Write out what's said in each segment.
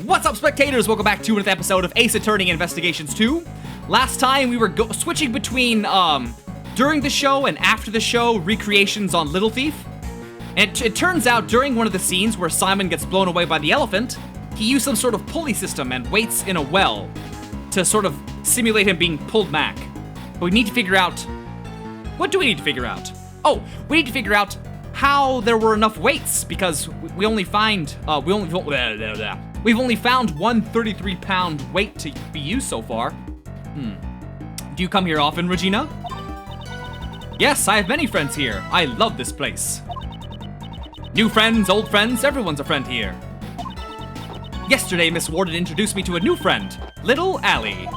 What's up, spectators? Welcome back to another episode of Ace Attorney Investigations 2. Last time we were switching between during the show and after the show recreations on Little Thief. And it turns out during one of the scenes where Simon gets blown away by the elephant, he used some sort of pulley system and waits in a well to sort of simulate him being pulled back. But we need to figure out... What do we need to figure out? Oh, we need to figure out how there were enough weights, because we only find... We've only found one 33-pound weight to be used so far. Do you come here often, Regina? Yes, I have many friends here. I love this place. New friends, old friends, everyone's a friend here. Yesterday, Miss Warden introduced me to a new friend, Little Allie.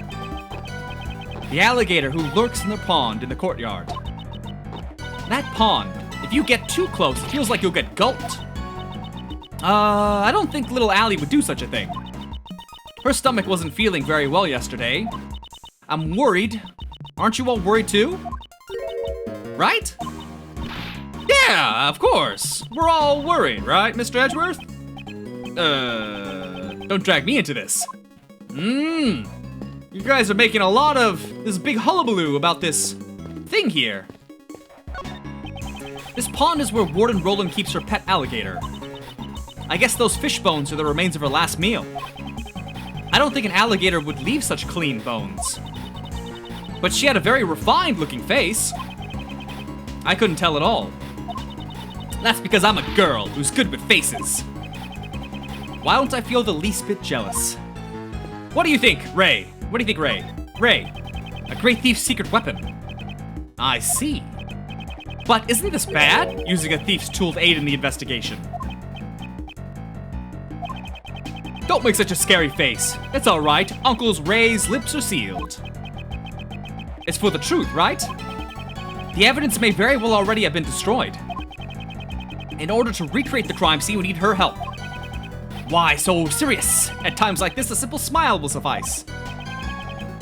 The alligator who lurks in the pond in the courtyard. That pond, if you get too close, it feels like you'll get gulped. I don't think Little Allie would do such a thing. Her stomach wasn't feeling very well yesterday. I'm worried. Aren't you all worried too? Right? Yeah, of course. We're all worried, right, Mr. Edgeworth? Don't drag me into this. You guys are making a lot of this big hullabaloo about this thing here. This pond is where Warden Roland keeps her pet alligator. I guess those fish bones are the remains of her last meal. I don't think an alligator would leave such clean bones. But she had a very refined-looking face. I couldn't tell at all. That's because I'm a girl who's good with faces. Why don't I feel the least bit jealous? What do you think, Ray? What do you think, Ray? Ray, a great thief's secret weapon. I see. But isn't this bad, using a thief's tool to aid in the investigation? Don't make such a scary face. It's all right. Uncle's Ray's lips are sealed. It's for the truth, right? The evidence may very well already have been destroyed. In order to recreate the crime scene, we need her help. Why so serious? At times like this, a simple smile will suffice.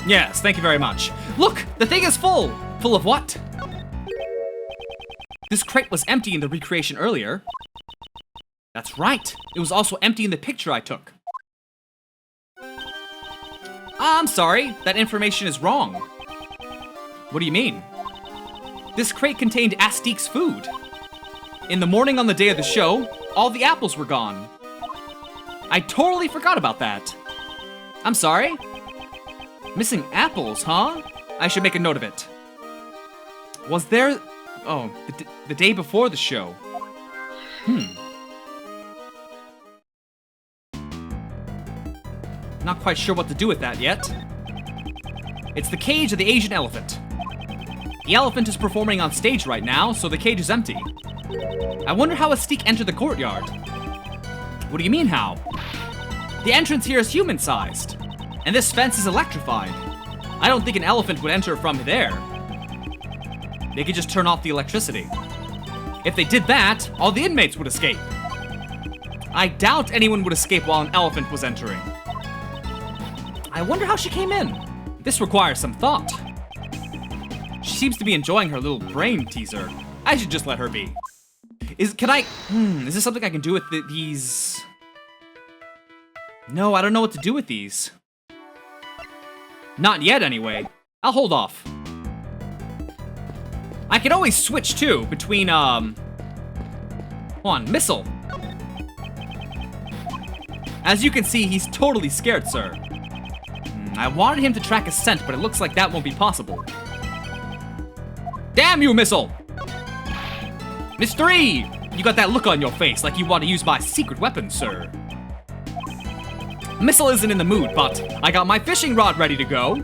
Yes, thank you very much. Look, the thing is full. Full of what? This crate was empty in the recreation earlier. That's right. It was also empty in the picture I took. I'm sorry, that information is wrong. What do you mean? This crate contained Astique's food. In the morning on the day of the show, all the apples were gone. I totally forgot about that. I'm sorry? Missing apples, huh? I should make a note of it. Was there... Oh, the day before the show. Not quite sure what to do with that yet. It's the cage of the Asian elephant. The elephant is performing on stage right now, so the cage is empty. I wonder how Astique entered the courtyard. What do you mean, how? The entrance here is human-sized, and this fence is electrified. I don't think an elephant would enter from there. They could just turn off the electricity. If they did that, all the inmates would escape. I doubt anyone would escape while an elephant was entering. I wonder how she came in. This requires some thought. She seems to be enjoying her little brain teaser. I should just let her be. Is this something I can do with these? No, I don't know what to do with these. Not yet, anyway. I'll hold off. I can always switch, too, between, Hold on, Missile. As you can see, he's totally scared, sir. I wanted him to track a scent, but it looks like that won't be possible. Damn you, Missile! Mystery! You got that look on your face like you want to use my secret weapon, sir. Missile isn't in the mood, but I got my fishing rod ready to go.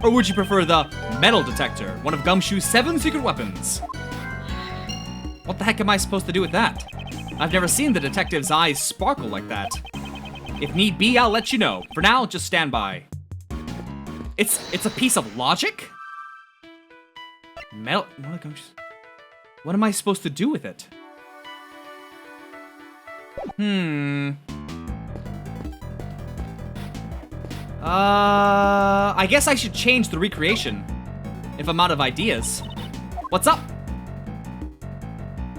Or would you prefer the metal detector, one of Gumshoe's 7 secret weapons? What the heck am I supposed to do with that? I've never seen the detective's eyes sparkle like that. If need be, I'll let you know. For now, just stand by. It's a piece of logic? Metal... What am I supposed to do with it? I guess I should change the recreation. If I'm out of ideas. What's up?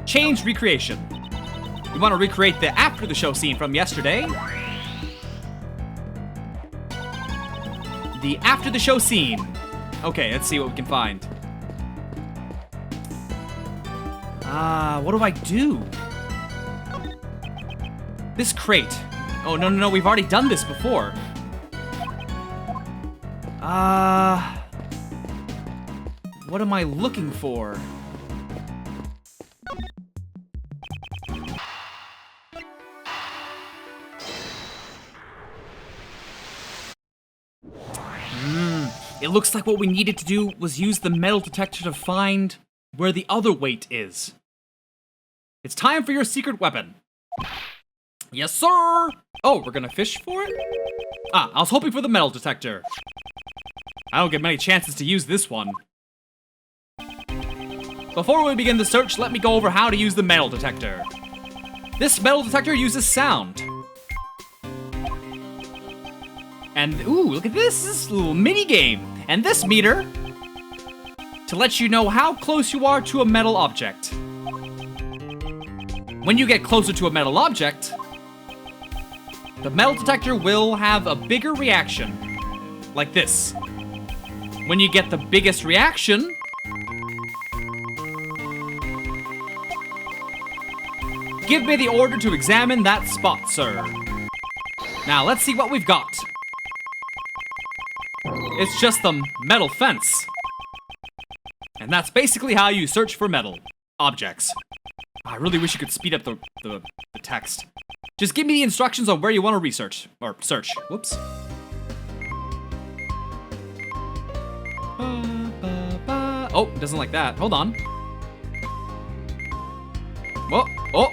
Change recreation. You want to recreate the after the show scene from yesterday? The after the show scene. Okay, let's see what we can find. What do I do? This crate. Oh, no, we've already done this before. What am I looking for? It looks like what we needed to do was use the metal detector to find where the other weight is. It's time for your secret weapon. Yes, sir! Oh, we're gonna fish for it? I was hoping for the metal detector. I don't get many chances to use this one. Before we begin the search, let me go over how to use the metal detector. This metal detector uses sound. And, ooh, look at this. This is a little mini game. And this meter, to let you know how close you are to a metal object. When you get closer to a metal object, the metal detector will have a bigger reaction, like this. When you get the biggest reaction, give me the order to examine that spot, sir. Now, let's see what we've got. It's just the metal fence. And that's basically how you search for metal objects. I really wish you could speed up the text. Just give me the instructions on where you want to research, or search. Whoops. Oh, it doesn't like that. Hold on. Oh.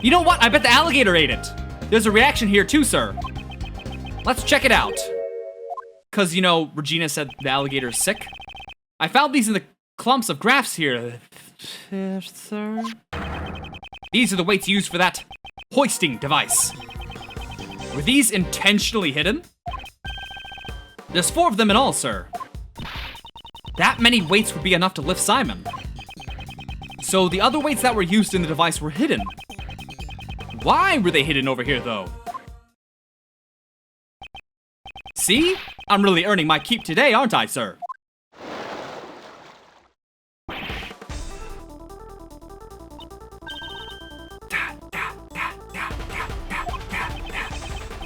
You know what? I bet the alligator ate it. There's a reaction here too, sir. Let's check it out. Cause, you know, Regina said the alligator is sick. I found these in the clumps of graphs here, sir. These are the weights used for that hoisting device. Were these intentionally hidden? There's 4 of them in all, sir. That many weights would be enough to lift Simon. So the other weights that were used in the device were hidden. Why were they hidden over here, though? See? I'm really earning my keep today, aren't I, sir?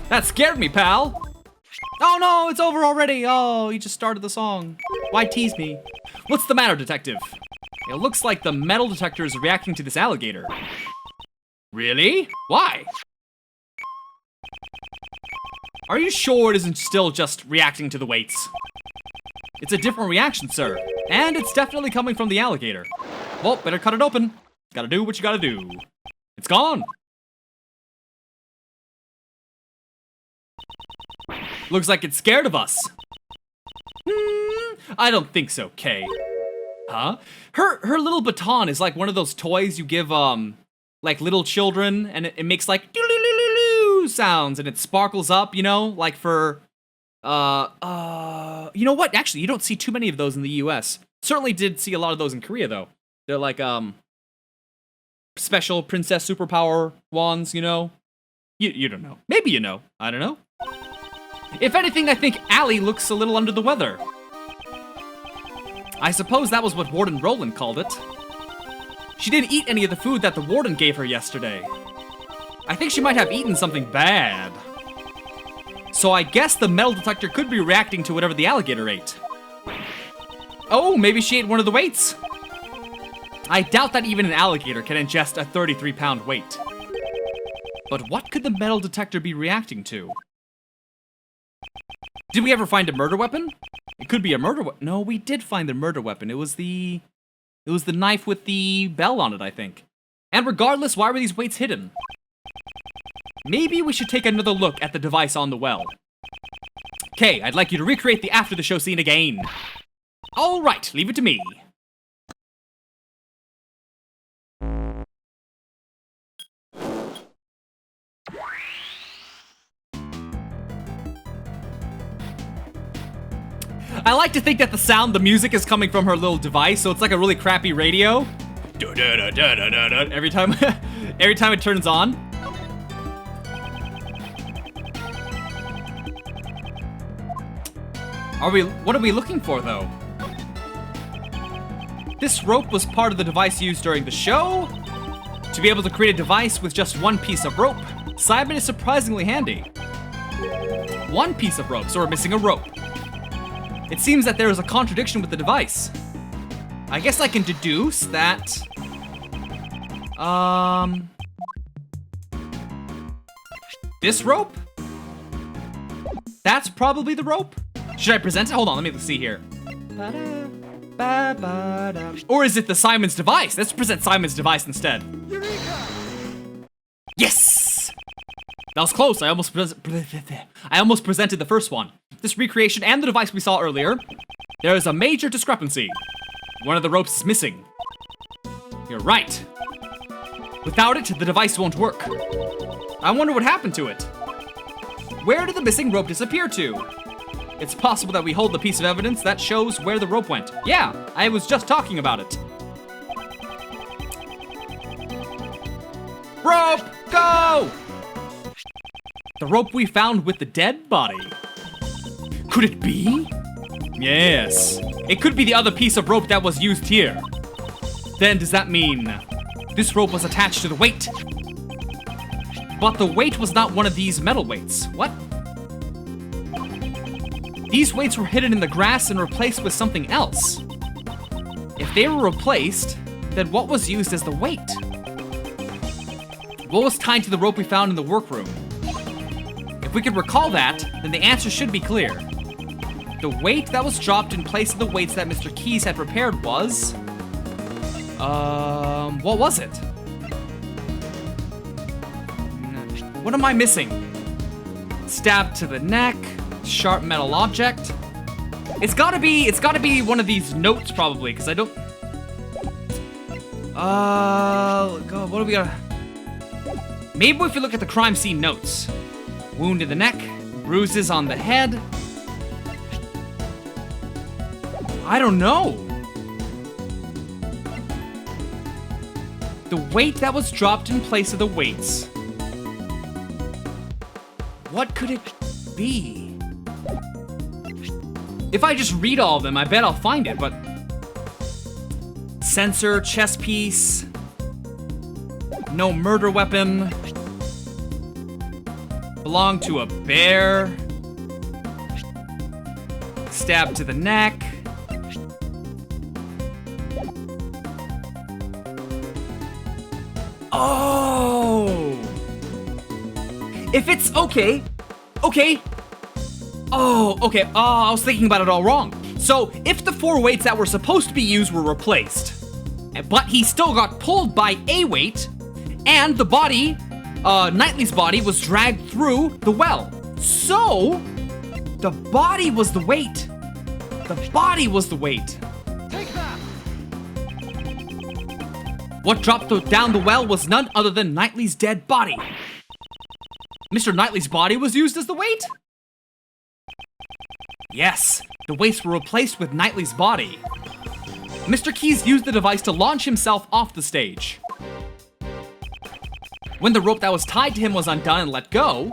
That scared me, pal. Oh no, it's over already. Oh, you just started the song. Why tease me? What's the matter, detective? It looks like the metal detector is reacting to this alligator. Really? Why? Are you sure it isn't still just reacting to the weights? It's a different reaction, sir. And it's definitely coming from the alligator. Well, better cut it open. Gotta do what you gotta do. It's gone. Looks like it's scared of us. I don't think so, Kay. Huh? Her little baton is like one of those toys you give, like little children, and it makes like doo-doo-doo-doo-doo sounds, and it sparkles up, you know, like for, you know what? Actually, you don't see too many of those in the US. Certainly did see a lot of those in Korea, though. They're like, special princess superpower wands, you know? You don't know. Maybe you know. I don't know. If anything, I think Allie looks a little under the weather. I suppose that was what Warden Roland called it. She didn't eat any of the food that the warden gave her yesterday. I think she might have eaten something bad. So I guess the metal detector could be reacting to whatever the alligator ate. Oh, maybe she ate one of the weights. I doubt that even an alligator can ingest a 33-pound weight. But what could the metal detector be reacting to? Did we ever find a murder weapon? It could be a murder weapon. No, we did find the murder weapon. It was the knife with the bell on it, I think. And regardless, why were these weights hidden? Maybe we should take another look at the device on the well. Okay, I'd like you to recreate the after the show scene again. All right, leave it to me. I like to think that the music is coming from her little device, so it's like a really crappy radio. Every time it turns on. What are we looking for, though? This rope was part of the device used during the show. To be able to create a device with just one piece of rope, Simon is surprisingly handy. One piece of rope, so we're missing a rope. It seems that there is a contradiction with the device. I guess I can deduce that... This rope? That's probably the rope? Should I present it? Hold on, let me see here. Or is it the Simon's device? Let's present Simon's device instead. Eureka! Yes! That was close. I almost presented the first one. This recreation and the device we saw earlier, there is a major discrepancy. One of the ropes is missing. You're right. Without it, the device won't work. I wonder what happened to it. Where did the missing rope disappear to? It's possible that we hold the piece of evidence that shows where the rope went. Yeah, I was just talking about it. Rope, go! The rope we found with the dead body. Could it be? Yes. It could be the other piece of rope that was used here. Then does that mean this rope was attached to the weight? But the weight was not one of these metal weights. What? These weights were hidden in the grass and replaced with something else. If they were replaced, then what was used as the weight? What was tied to the rope we found in the workroom? If we could recall that, then the answer should be clear. The weight that was dropped in place of the weights that Mr. Keys had prepared was... what was it? What am I missing? Stab to the neck, sharp metal object. It's gotta be one of these notes probably, because I don't... God, what do we got? Maybe if you look at the crime scene notes. Wound in the neck, bruises on the head. I don't know. The weight that was dropped in place of the weights. What could it be? If I just read all of them, I bet I'll find it, but... Sensor, chest piece... No murder weapon... Belonged to a bear... Stab to the neck... Oh! If it's okay. Oh, okay. Oh, I was thinking about it all wrong. So, if the 4 weights that were supposed to be used were replaced, but he still got pulled by a weight, and the body, Knightley's body, was dragged through the well. So, the body was the weight. The body was the weight. Take that. What dropped down the well was none other than Knightley's dead body. Mr. Knightley's body was used as the weight? Yes, the weights were replaced with Knightley's body. Mr. Keys used the device to launch himself off the stage. When the rope that was tied to him was undone and let go,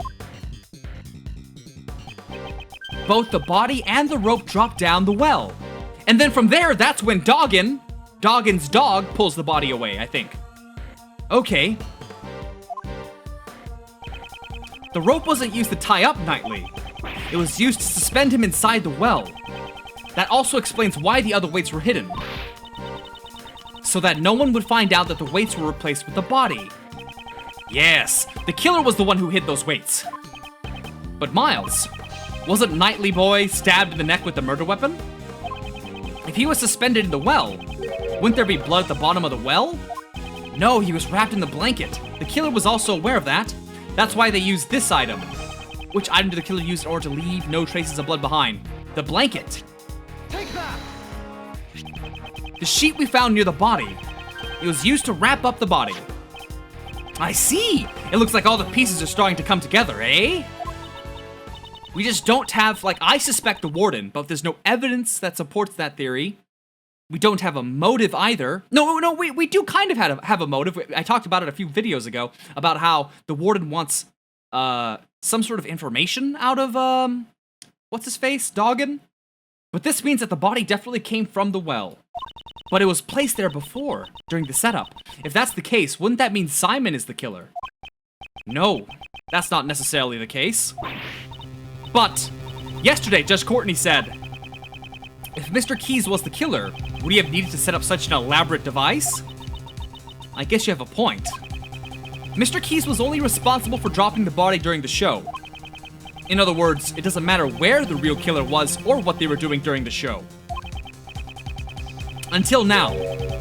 both the body and the rope dropped down the well. And then from there, that's when Doggin's dog pulls the body away, I think. Okay. The rope wasn't used to tie up Knightley. It was used to suspend him inside the well. That also explains why the other weights were hidden. So that no one would find out that the weights were replaced with the body. Yes, the killer was the one who hid those weights. But Miles, wasn't Knightley boy stabbed in the neck with the murder weapon? If he was suspended in the well, wouldn't there be blood at the bottom of the well? No, he was wrapped in the blanket. The killer was also aware of that. That's why they used this item. Which item did the killer use in order to leave no traces of blood behind? The blanket. Take that! The sheet we found near the body. It was used to wrap up the body. I see! It looks like all the pieces are starting to come together, eh? We just don't have, like, I suspect the warden, but there's no evidence that supports that theory. We don't have a motive either. No, we do kind of have a motive. I talked about it a few videos ago, about how the warden wants some sort of information out of, what's his face? Doggin? But this means that the body definitely came from the well. But it was placed there before, during the setup. If that's the case, wouldn't that mean Simon is the killer? No, that's not necessarily the case. But, yesterday, Judge Courtney said, if Mr. Keys was the killer, would he have needed to set up such an elaborate device? I guess you have a point. Mr. Keys was only responsible for dropping the body during the show. In other words, it doesn't matter where the real killer was or what they were doing during the show. Until now,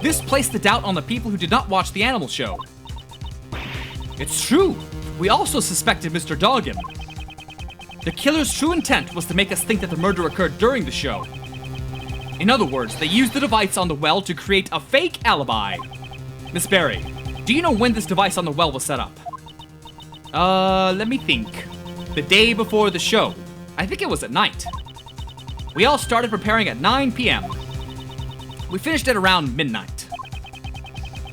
this placed the doubt on the people who did not watch the animal show. It's true, we also suspected Mr. Doggin. The killer's true intent was to make us think that the murder occurred during the show. In other words, they used the device on the well to create a fake alibi. Miss Berry, do you know when this device on the well was set up? Let me think. The day before the show. I think it was at night. We all started preparing at 9 p.m. We finished at around midnight.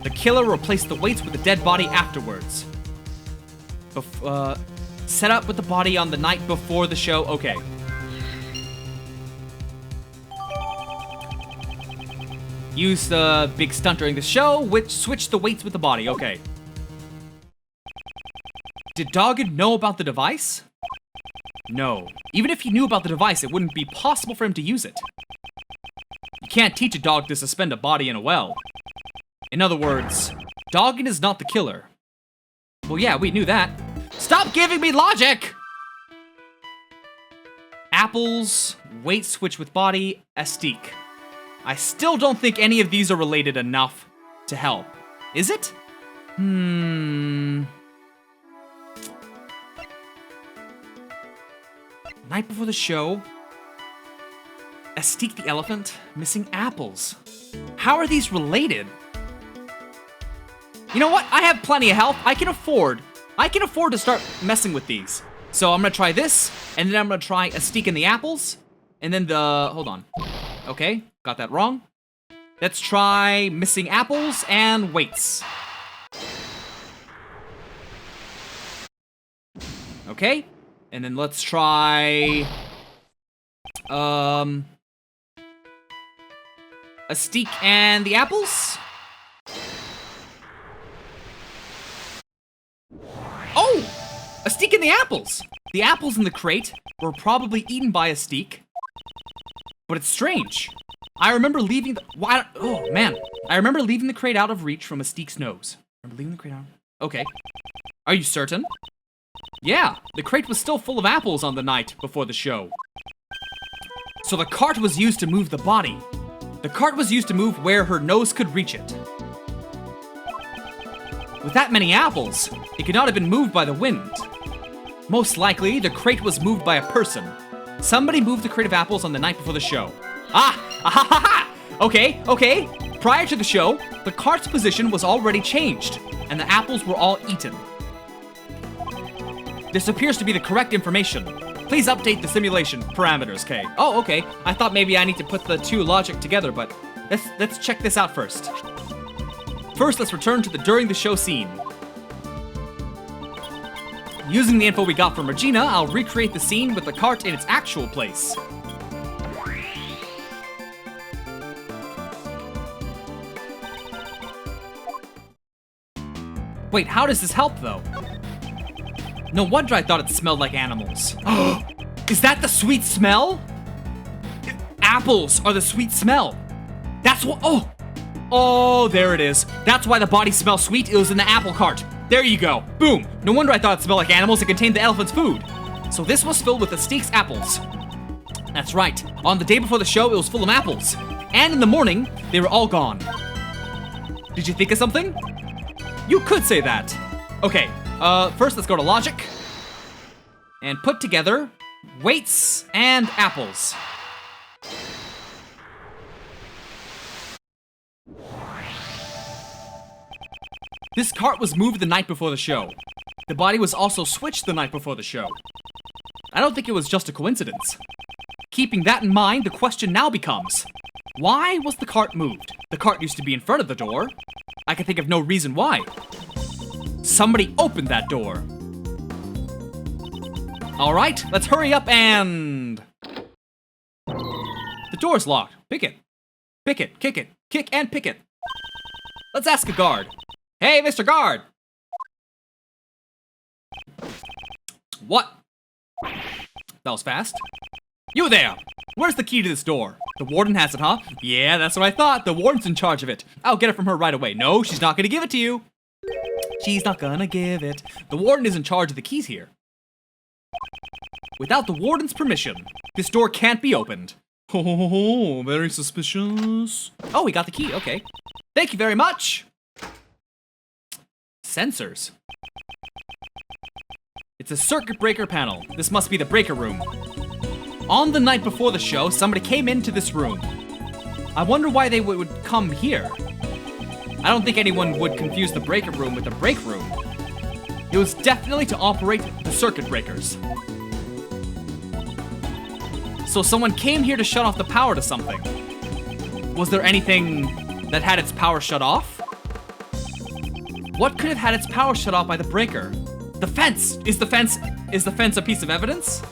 The killer replaced the weights with the dead body afterwards. Set up with the body on the night before the show. Okay. Use the big stunt during the show, which switched the weights with the body. Okay. Did Doggin know about the device? No. Even if he knew about the device, it wouldn't be possible for him to use it. You can't teach a dog to suspend a body in a well. In other words, Doggin is not the killer. Well, yeah, we knew that. Stop giving me logic! Apples, weight switch with body, Astique. I still don't think any of these are related enough to help. Is it? Night before the show. Astique the elephant, missing apples. How are these related? You know what? I have plenty of health. I can afford to start messing with these. So I'm gonna try this, and then I'm gonna try Astique and the apples, and then hold on. Okay, got that wrong. Let's try missing apples and weights. Okay, and then let's try Astique and the apples. Oh! Astique and the apples! The apples in the crate were probably eaten by Astique. But it's strange. I remember leaving the... Oh, man. I remember leaving the crate out of reach from Astique's nose. Okay. Are you certain? Yeah, the crate was still full of apples on the night before the show. So the cart was used to move the body. The cart was used to move where her nose could reach it. With that many apples, it could not have been moved by the wind. Most likely, the crate was moved by a person. Somebody moved the crate of apples on the night before the show. Okay. Prior to the show, the cart's position was already changed, and the apples were all eaten. This appears to be the correct information. Please update the simulation parameters, Kay. Oh, okay. I thought maybe I need to put the two logic together, but let's check this out first. First, let's return to the during the show scene. Using the info we got from Regina, I'll recreate the scene with the cart in its actual place. Wait, how does this help, though? No wonder I thought it smelled like animals. Is that the sweet smell? Apples are the sweet smell. That's what... Oh, there it is. That's why the body smells sweet. It was in the apple cart. There you go. Boom. No wonder I thought it smelled like animals. It contained the elephant's food. So this was filled with Astique's apples. That's right. On the day before the show, it was full of apples. And in the morning, they were all gone. Did you think of something? You could say that. Okay, first let's go to logic. And put together weights and apples. This cart was moved the night before the show. The body was also switched the night before the show. I don't think it was just a coincidence. Keeping that in mind, the question now becomes, why was the cart moved? The cart used to be in front of the door. I can think of no reason why. Somebody opened that door. All right, let's hurry up and... door's locked. Pick it. Pick it, kick it, kick and pick it. Let's ask a guard. Hey, Mr. Guard! What? That was fast. You there! Where's the key to this door? The warden has it, huh? Yeah, that's what I thought. The warden's in charge of it. I'll get it from her right away. No, she's not gonna give it to you. She's not gonna give it. The warden is in charge of the keys here. Without the warden's permission, this door can't be opened. Oh, very suspicious. Oh, we got the key, okay. Thank you very much. Sensors. It's a circuit breaker panel. This must be the breaker room. On the night before the show, somebody came into this room. I wonder why they would come here. I don't think anyone would confuse the breaker room with the break room. It was definitely to operate the circuit breakers. So someone came here to shut off the power to something. Was there anything that had its power shut off? What could have had its power shut off by the breaker? The fence! Is the fence a piece of evidence?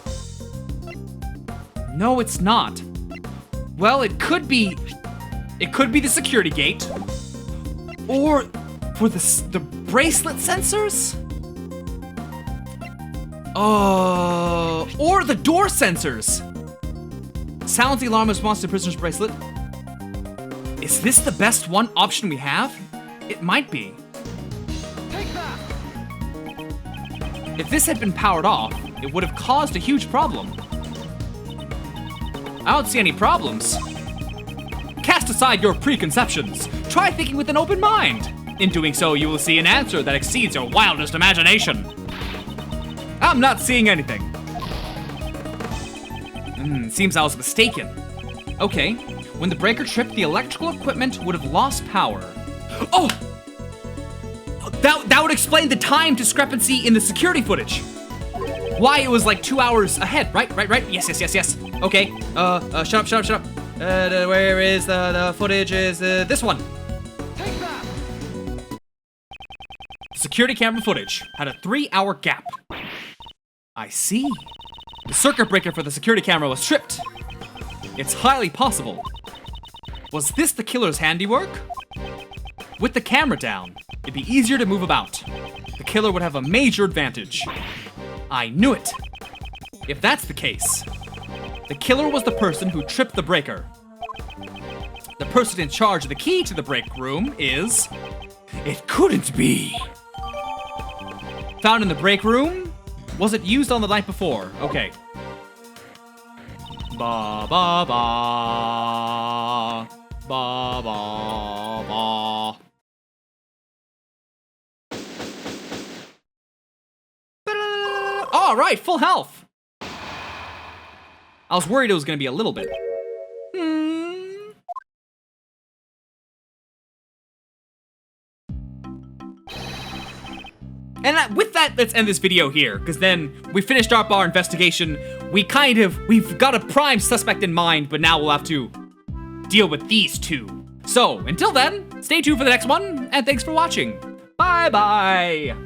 No, it's not. Well, it could be the security gate. Or for the bracelet sensors? Or the door sensors. Sounds the alarm response to the prisoner's bracelet. Is this the best option we have? It might be. Take that. If this had been powered off, it would have caused a huge problem. I don't see any problems. Cast aside your preconceptions. Try thinking with an open mind. In doing so, you will see an answer that exceeds your wildest imagination. I'm not seeing anything. Seems I was mistaken. Okay, when the breaker tripped, the electrical equipment would have lost power. Oh! That would explain the time discrepancy in the security footage. Why it was like 2 hours ahead, right? Yes. Okay, shut up. Where is the footage? Is this one? Take that. Security camera footage had a 3-hour gap. I see. The circuit breaker for the security camera was tripped. It's highly possible. Was this the killer's handiwork? With the camera down, it'd be easier to move about. The killer would have a major advantage. I knew it. If that's the case, the killer was the person who tripped the breaker. The person in charge of the key to the break room is... It couldn't be. Found in the break room? Was it used on the night before? Okay. Ba ba ba. Ba ba ba. All right, full health. I was worried it was gonna be a little bit. And with that, let's end this video here, because then we finished up our investigation. We've got a prime suspect in mind, but now we'll have to deal with these two. So, until then, stay tuned for the next one, and thanks for watching. Bye-bye.